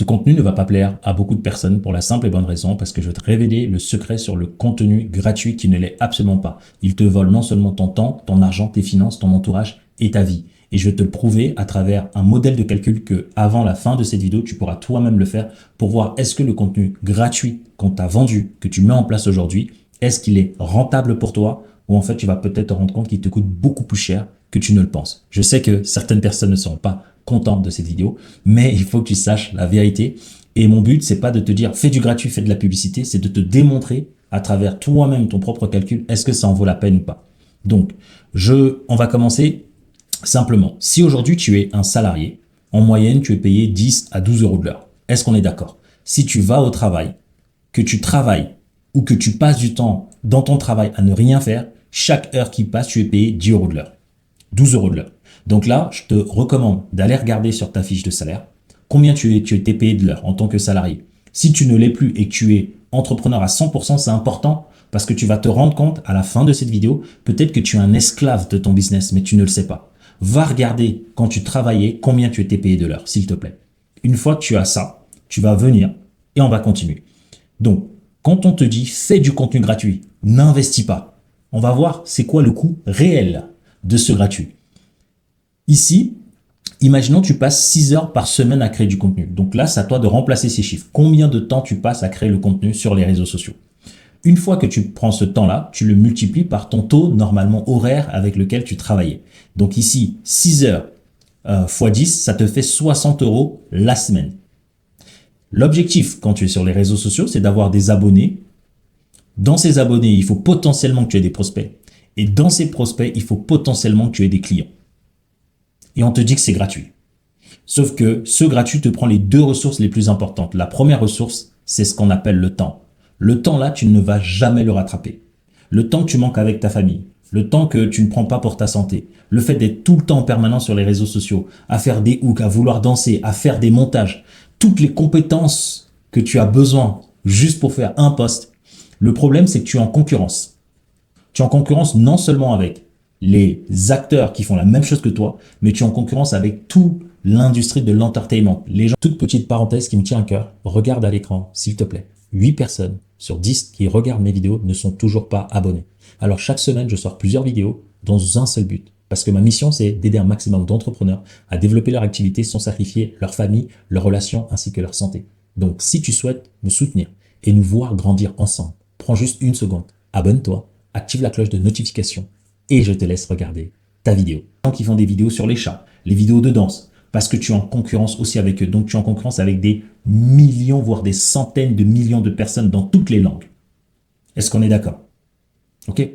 Ce contenu ne va pas plaire à beaucoup de personnes pour la simple et bonne raison parce que je vais te révéler le secret sur le contenu gratuit qui ne l'est absolument pas. Il te vole non seulement ton temps, ton argent, tes finances, ton entourage et ta vie. Et je vais te le prouver à travers un modèle de calcul que, avant la fin de cette vidéo, tu pourras toi-même le faire pour voir est-ce que le contenu gratuit qu'on t'a vendu, que tu mets en place aujourd'hui, est-ce qu'il est rentable pour toi ou en fait tu vas peut-être te rendre compte qu'il te coûte beaucoup plus cher que tu ne le penses. Je sais que certaines personnes ne seront pas contentes de cette vidéo, mais il faut que tu saches la vérité. Et mon but, c'est pas de te dire fais du gratuit, fais de la publicité, c'est de te démontrer à travers toi-même ton propre calcul, est-ce que ça en vaut la peine ou pas. Donc, on va commencer simplement. Si aujourd'hui tu es un salarié, en moyenne tu es payé 10 à 12 euros de l'heure. Est-ce qu'on est d'accord? Si tu vas au travail, que tu travailles ou que tu passes du temps dans ton travail à ne rien faire, chaque heure qui passe, tu es payé 10 euros de l'heure. 12 euros de l'heure. Donc là, je te recommande d'aller regarder sur ta fiche de salaire combien tu es payé de l'heure en tant que salarié. Si tu ne l'es plus et que tu es entrepreneur à 100%, c'est important parce que tu vas te rendre compte à la fin de cette vidéo, peut-être que tu es un esclave de ton business, mais tu ne le sais pas. Va regarder quand tu travaillais combien tu étais payé de l'heure, s'il te plaît. Une fois que tu as ça, tu vas venir et on va continuer. Donc, quand on te dit fais du contenu gratuit, n'investis pas. On va voir c'est quoi le coût réel de ce gratuit. Ici, imaginons tu passes 6 heures par semaine à créer du contenu. Donc là, c'est à toi de remplacer ces chiffres. Combien de temps tu passes à créer le contenu sur les réseaux sociaux? Une fois que tu prends ce temps-là, tu le multiplies par ton taux normalement horaire avec lequel tu travaillais. Donc ici, 6 heures x 10, ça te fait 60 euros la semaine. L'objectif quand tu es sur les réseaux sociaux, c'est d'avoir des abonnés. Dans ces abonnés, il faut potentiellement que tu aies des prospects. Et dans ces prospects, il faut potentiellement que tu aies des clients. Et on te dit que c'est gratuit. Sauf que ce gratuit te prend les deux ressources les plus importantes. La première ressource, c'est ce qu'on appelle le temps. Le temps là, tu ne vas jamais le rattraper. Le temps que tu manques avec ta famille, le temps que tu ne prends pas pour ta santé, le fait d'être tout le temps en permanence sur les réseaux sociaux, à faire des hooks, à vouloir danser, à faire des montages, toutes les compétences que tu as besoin juste pour faire un post. Le problème, c'est que tu es en concurrence. Tu es en concurrence non seulement avec les acteurs qui font la même chose que toi, mais tu es en concurrence avec toute l'industrie de l'entertainment. Les gens, toute petite parenthèse qui me tient à cœur, regarde à l'écran, s'il te plaît. 8 personnes sur 10 qui regardent mes vidéos ne sont toujours pas abonnés. Alors chaque semaine, je sors plusieurs vidéos dans un seul but. Parce que ma mission, c'est d'aider un maximum d'entrepreneurs à développer leur activité sans sacrifier leur famille, leurs relations ainsi que leur santé. Donc si tu souhaites me soutenir et nous voir grandir ensemble, prends juste une seconde, abonne-toi, active la cloche de notification et je te laisse regarder ta vidéo. Les gens qui font des vidéos sur les chats, les vidéos de danse, parce que tu es en concurrence aussi avec eux. Donc tu es en concurrence avec des millions, voire des centaines de millions de personnes dans toutes les langues. Est-ce qu'on est d'accord? Ok?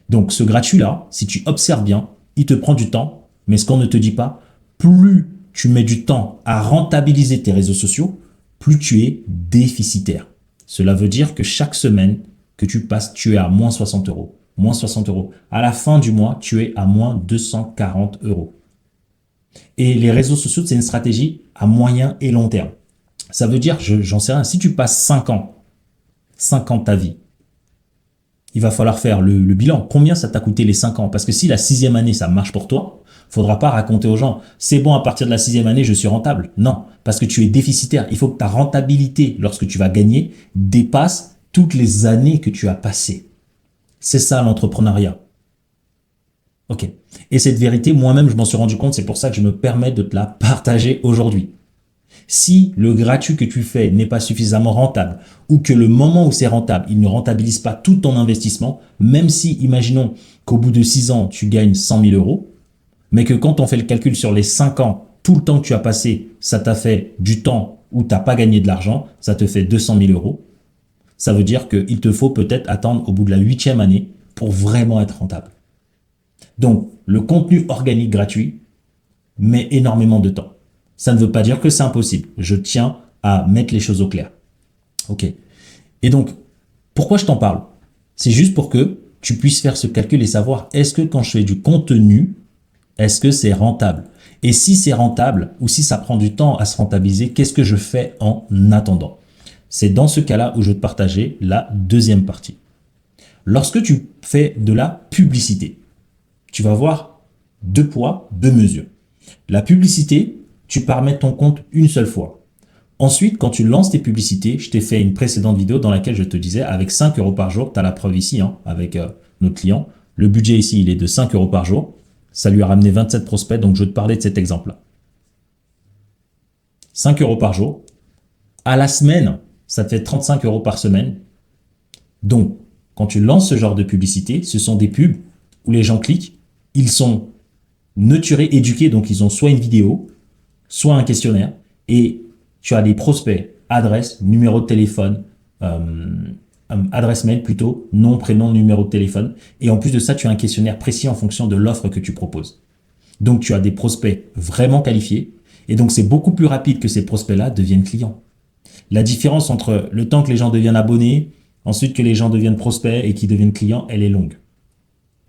Donc ce gratuit-là, si tu observes bien, il te prend du temps, mais ce qu'on ne te dit pas, plus tu mets du temps à rentabiliser tes réseaux sociaux, plus tu es déficitaire. Cela veut dire que chaque semaine que tu passes, tu es à moins 60 euros. Moins 60 euros. À la fin du mois, tu es à moins 240 euros. Et les réseaux sociaux, c'est une stratégie à moyen et long terme. Ça veut dire, j'en sais rien, si tu passes 5 ans de ta vie, il va falloir faire le bilan. Combien ça t'a coûté les 5 ans? Parce que si la 6e année, ça marche pour toi, faudra pas raconter aux gens, c'est bon, à partir de la 6e année, je suis rentable. Non, parce que tu es déficitaire. Il faut que ta rentabilité, lorsque tu vas gagner, dépasse toutes les années que tu as passées. C'est ça l'entrepreneuriat. Ok. Et cette vérité, moi-même, je m'en suis rendu compte. C'est pour ça que je me permets de te la partager aujourd'hui. Si le gratuit que tu fais n'est pas suffisamment rentable ou que le moment où c'est rentable, il ne rentabilise pas tout ton investissement, même si, imaginons qu'au bout de 6 ans, tu gagnes 100 000 euros, mais que quand on fait le calcul sur les 5 ans, tout le temps que tu as passé, ça t'a fait du temps où tu n'as pas gagné de l'argent, ça te fait 200 000 euros. Ça veut dire qu'il te faut peut-être attendre au bout de la 8e année pour vraiment être rentable. Donc, le contenu organique gratuit met énormément de temps. Ça ne veut pas dire que c'est impossible. Je tiens à mettre les choses au clair. Ok. Et donc, pourquoi je t'en parle? C'est juste pour que tu puisses faire ce calcul et savoir est-ce que quand je fais du contenu, est-ce que c'est rentable? Et si c'est rentable ou si ça prend du temps à se rentabiliser, qu'est-ce que je fais en attendant? C'est dans ce cas-là où je vais te partager la deuxième partie. Lorsque tu fais de la publicité, tu vas voir 2 poids, 2 mesures. La publicité, tu pars mettre ton compte une seule fois. Ensuite, quand tu lances tes publicités, je t'ai fait une précédente vidéo dans laquelle je te disais, avec 5 euros par jour, tu as la preuve ici, hein, avec notre client. Le budget ici, il est de 5 euros par jour. Ça lui a ramené 27 prospects, donc je vais te parler de cet exemple-là. 5 euros par jour. À la semaine, ça te fait 35 euros par semaine. Donc, quand tu lances ce genre de publicité, ce sont des pubs où les gens cliquent, ils sont nurturés, éduqués, donc ils ont soit une vidéo, soit un questionnaire, et tu as des prospects, adresse, numéro de téléphone, adresse mail plutôt, nom, prénom, numéro de téléphone, et en plus de ça, tu as un questionnaire précis en fonction de l'offre que tu proposes. Donc, tu as des prospects vraiment qualifiés, et donc c'est beaucoup plus rapide que ces prospects-là deviennent clients. La différence entre le temps que les gens deviennent abonnés, ensuite que les gens deviennent prospects et qu'ils deviennent clients, elle est longue.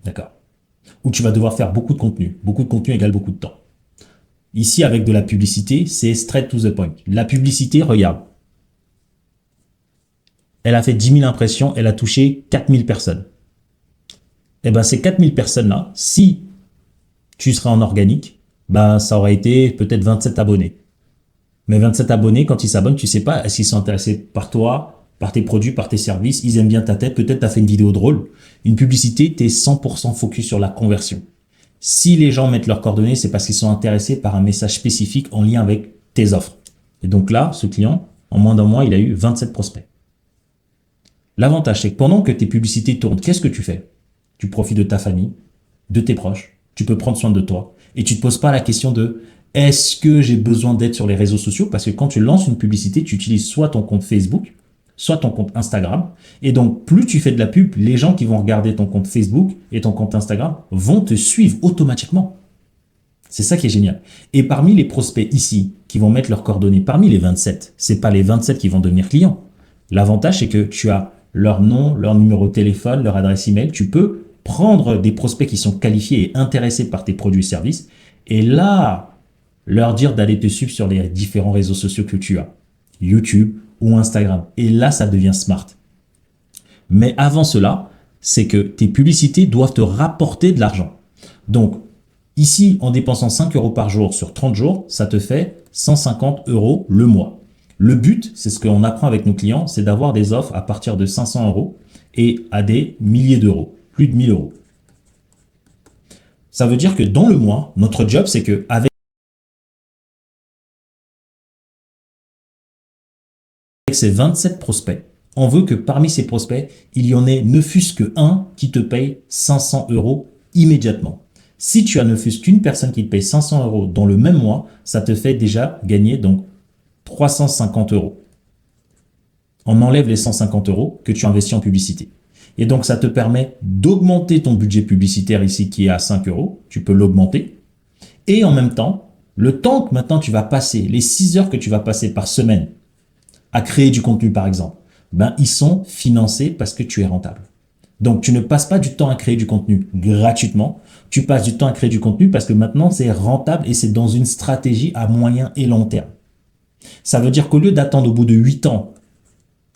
D'accord? Où tu vas devoir faire beaucoup de contenu. Beaucoup de contenu égale beaucoup de temps. Ici, avec de la publicité, c'est straight to the point. La publicité, regarde. Elle a fait 10 000 impressions, elle a touché 4 000 personnes. Et bien, ces 4 000 personnes-là, si tu seras en organique, ben, ça aurait été peut-être 27 abonnés. Mais 27 abonnés, quand ils s'abonnent, tu sais pas, est-ce qu'ils sont intéressés par toi, par tes produits, par tes services, ils aiment bien ta tête, peut-être tu as fait une vidéo drôle. Une publicité, tu es 100% focus sur la conversion. Si les gens mettent leurs coordonnées, c'est parce qu'ils sont intéressés par un message spécifique en lien avec tes offres. Et donc là, ce client, en moins d'un mois, il a eu 27 prospects. L'avantage, c'est que pendant que tes publicités tournent, qu'est-ce que tu fais? Tu profites de ta famille, de tes proches, tu peux prendre soin de toi et tu te poses pas la question de est-ce que j'ai besoin d'être sur les réseaux sociaux? Parce que quand tu lances une publicité, tu utilises soit ton compte Facebook, soit ton compte Instagram. Et donc, plus tu fais de la pub, les gens qui vont regarder ton compte Facebook et ton compte Instagram vont te suivre automatiquement. C'est ça qui est génial. Et parmi les prospects ici, qui vont mettre leurs coordonnées, parmi les 27, c'est pas les 27 qui vont devenir clients. L'avantage, c'est que tu as leur nom, leur numéro de téléphone, leur adresse email. Tu peux prendre des prospects qui sont qualifiés et intéressés par tes produits et services. Et là, leur dire d'aller te suivre sur les différents réseaux sociaux que tu as. YouTube ou Instagram. Et là, ça devient smart. Mais avant cela, c'est que tes publicités doivent te rapporter de l'argent. Donc, ici, en dépensant 5 euros par jour sur 30 jours, ça te fait 150 euros le mois. Le but, c'est ce qu'on apprend avec nos clients, c'est d'avoir des offres à partir de 500 euros et à des milliers d'euros, plus de 1000 euros. Ça veut dire que dans le mois, notre job, c'est que avec ces 27 prospects, on veut que parmi ces prospects, il y en ait ne fût-ce que un qui te paye 500 euros immédiatement. Si tu as ne fût-ce qu'une personne qui te paye 500 euros dans le même mois, ça te fait déjà gagner donc 350 euros. On enlève les 150 euros que tu investis en publicité. Et donc, ça te permet d'augmenter ton budget publicitaire ici qui est à 5 euros. Tu peux l'augmenter. Et en même temps, le temps que maintenant tu vas passer, les 6 heures que tu vas passer par semaine à créer du contenu, par exemple, ben, ils sont financés parce que tu es rentable. Donc, tu ne passes pas du temps à créer du contenu gratuitement. Tu passes du temps à créer du contenu parce que maintenant, c'est rentable et c'est dans une stratégie à moyen et long terme. Ça veut dire qu'au lieu d'attendre au bout de 8 ans,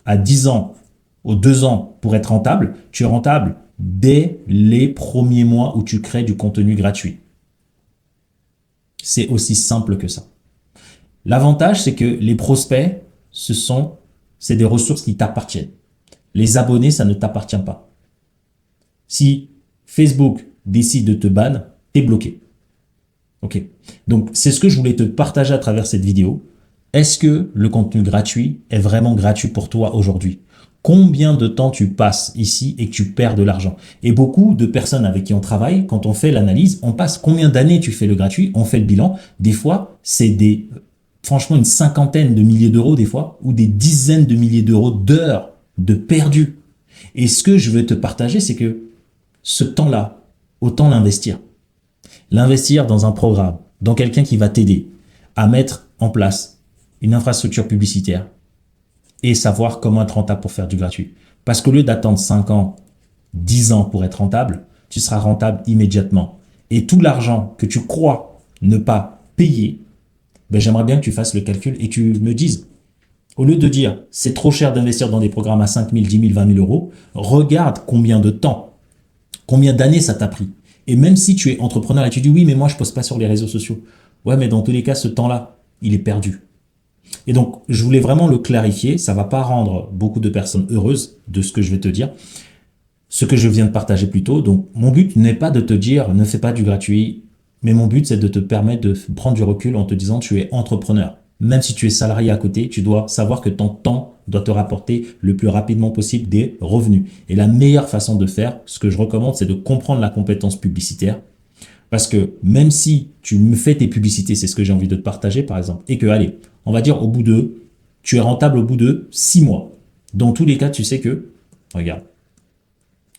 à 10 ans, aux 2 ans pour être rentable, tu es rentable dès les premiers mois où tu crées du contenu gratuit. C'est aussi simple que ça. L'avantage, c'est que les prospects, c'est des ressources qui t'appartiennent. Les abonnés, ça ne t'appartient pas. Si Facebook décide de te ban, t'es bloqué. Ok. Donc, c'est ce que je voulais te partager à travers cette vidéo. Est-ce que le contenu gratuit est vraiment gratuit pour toi aujourd'hui? Combien de temps tu passes ici et que tu perds de l'argent? Et beaucoup de personnes avec qui on travaille, quand on fait l'analyse, on passe combien d'années tu fais le gratuit, on fait le bilan. Des fois, c'est franchement une cinquantaine de milliers d'euros des fois, ou des dizaines de milliers d'euros d'heures de perdu. Et ce que je veux te partager, c'est que ce temps-là, autant l'investir. L'investir dans un programme, dans quelqu'un qui va t'aider à mettre en place une infrastructure publicitaire et savoir comment être rentable pour faire du gratuit. Parce qu'au lieu d'attendre 5 ans, 10 ans pour être rentable, tu seras rentable immédiatement. Et tout l'argent que tu crois ne pas payer, ben j'aimerais bien que tu fasses le calcul et que tu me dises, au lieu de dire c'est trop cher d'investir dans des programmes à 5 000, 10 000, 20 000 euros, regarde combien de temps, combien d'années ça t'a pris. Et même si tu es entrepreneur et tu dis oui, mais moi je ne poste pas sur les réseaux sociaux. Ouais, mais dans tous les cas, ce temps-là, il est perdu. Et donc, je voulais vraiment le clarifier. Ça va pas rendre beaucoup de personnes heureuses de ce que je vais te dire, ce que je viens de partager plus tôt. Donc, mon but n'est pas de te dire ne fais pas du gratuit, mais mon but, c'est de te permettre de prendre du recul en te disant tu es entrepreneur. Même si tu es salarié à côté, tu dois savoir que ton temps doit te rapporter le plus rapidement possible des revenus. Et la meilleure façon de faire, ce que je recommande, c'est de comprendre la compétence publicitaire. Parce que même si tu me fais tes publicités, c'est ce que j'ai envie de te partager par exemple, et que, allez, on va dire tu es rentable au bout de 6 mois. Dans tous les cas, tu sais que, regarde,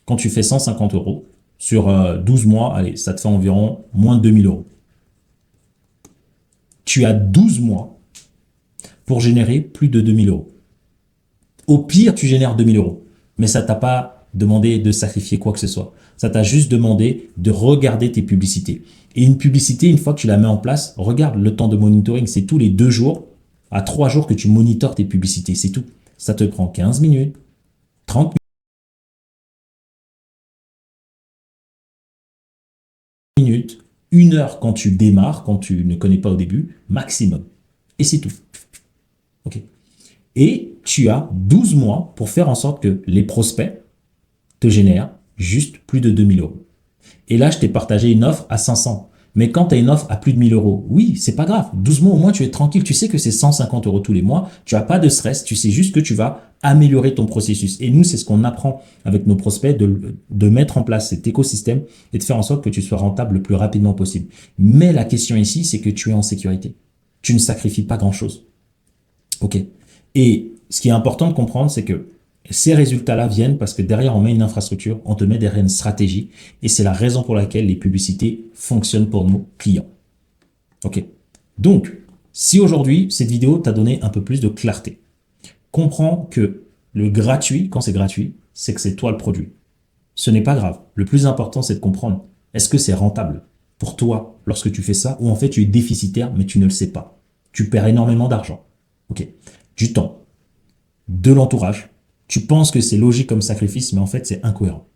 quand tu fais 150 euros sur 12 mois, allez, ça te fait environ moins de 2000 euros. Tu as 12 mois pour générer plus de 2000 euros. Au pire, tu génères 2000 euros. Mais ça t'a pas demandé de sacrifier quoi que ce soit. Ça t'a juste demandé de regarder tes publicités. Et une publicité, une fois que tu la mets en place, regarde le temps de monitoring. C'est tous les 2 jours à 3 jours que tu monitores tes publicités. C'est tout. Ça te prend 15 minutes, 30 minutes, 1 heure quand tu démarres, quand tu ne connais pas au début, maximum. Et c'est tout. OK. Et tu as 12 mois pour faire en sorte que les prospects te génèrent juste plus de 2000 euros. Et là, je t'ai partagé une offre à 500. Mais quand tu as une offre à plus de 1000 euros, oui, c'est pas grave. 12 mois au moins, tu es tranquille. Tu sais que c'est 150 euros tous les mois. Tu n'as pas de stress. Tu sais juste que tu vas améliorer ton processus. Et nous, c'est ce qu'on apprend avec nos prospects, de mettre en place cet écosystème et de faire en sorte que tu sois rentable le plus rapidement possible. Mais la question ici, c'est que tu es en sécurité. Tu ne sacrifies pas grand-chose. OK. Et ce qui est important de comprendre, c'est que ces résultats-là viennent parce que derrière, on met une infrastructure, on te met derrière une stratégie, et c'est la raison pour laquelle les publicités fonctionnent pour nos clients. OK. Donc, si aujourd'hui, cette vidéo t'a donné un peu plus de clarté, comprends que le gratuit, quand c'est gratuit, c'est que c'est toi le produit. Ce n'est pas grave. Le plus important, c'est de comprendre, est-ce que c'est rentable pour toi lorsque tu fais ça, ou en fait tu es déficitaire, mais tu ne le sais pas. Tu perds énormément d'argent. OK. Du temps, de l'entourage. Tu penses que c'est logique comme sacrifice, mais en fait, c'est incohérent.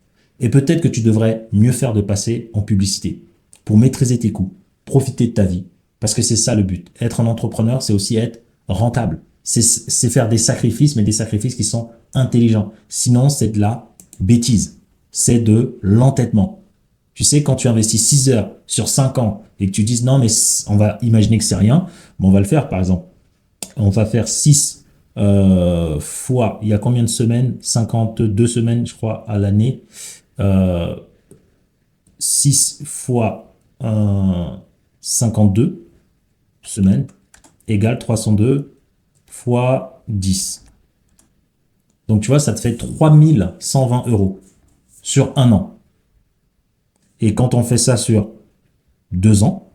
Et peut-être que tu devrais mieux faire de passer en publicité pour maîtriser tes coûts, profiter de ta vie, parce que c'est ça le but. Être un entrepreneur, c'est aussi être rentable. C'est faire des sacrifices, mais des sacrifices qui sont intelligents. Sinon, c'est de la bêtise. C'est de l'entêtement. Tu sais, quand tu investis 6 heures sur 5 ans et que tu dises non, mais on va imaginer que c'est rien, mais on va le faire par exemple. On va faire 6 fois, il y a combien de semaines? 52 semaines, je crois, à l'année. 6 fois 52 semaines égale 302 fois 10. Donc, tu vois, ça te fait 3120 euros sur 1 an. Et quand on fait ça sur 2 ans,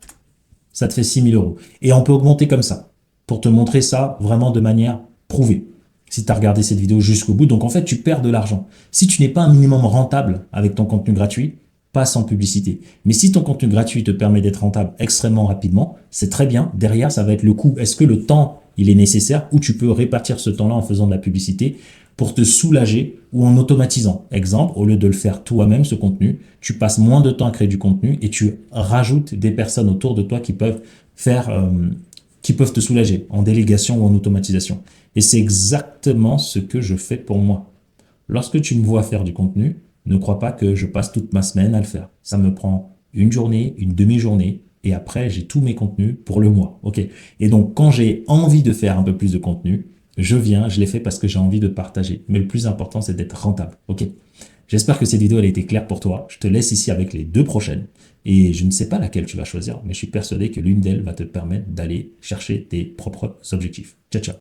ça te fait 6000 euros. Et on peut augmenter comme ça, pour te montrer ça vraiment de manière prouvée. Si tu as regardé cette vidéo jusqu'au bout, donc en fait, tu perds de l'argent. Si tu n'es pas un minimum rentable avec ton contenu gratuit, passe en publicité. Mais si ton contenu gratuit te permet d'être rentable extrêmement rapidement, c'est très bien. Derrière, ça va être le coût. Est-ce que le temps, il est nécessaire, ou tu peux répartir ce temps-là en faisant de la publicité pour te soulager ou en automatisant. Exemple, au lieu de le faire toi-même, ce contenu, tu passes moins de temps à créer du contenu et tu rajoutes des personnes autour de toi qui peuvent qui peuvent te soulager en délégation ou en automatisation. Et c'est exactement ce que je fais pour moi. Lorsque tu me vois faire du contenu, ne crois pas que je passe toute ma semaine à le faire. Ça me prend une journée, une demi-journée, et après, j'ai tous mes contenus pour le mois. OK. Et donc, quand j'ai envie de faire un peu plus de contenu, je viens, je l'ai fait parce que j'ai envie de partager. Mais le plus important, c'est d'être rentable. OK. J'espère que cette vidéo elle a été claire pour toi. Je te laisse ici avec les 2 prochaines. Et je ne sais pas laquelle tu vas choisir, mais je suis persuadé que l'une d'elles va te permettre d'aller chercher tes propres objectifs. Ciao, ciao.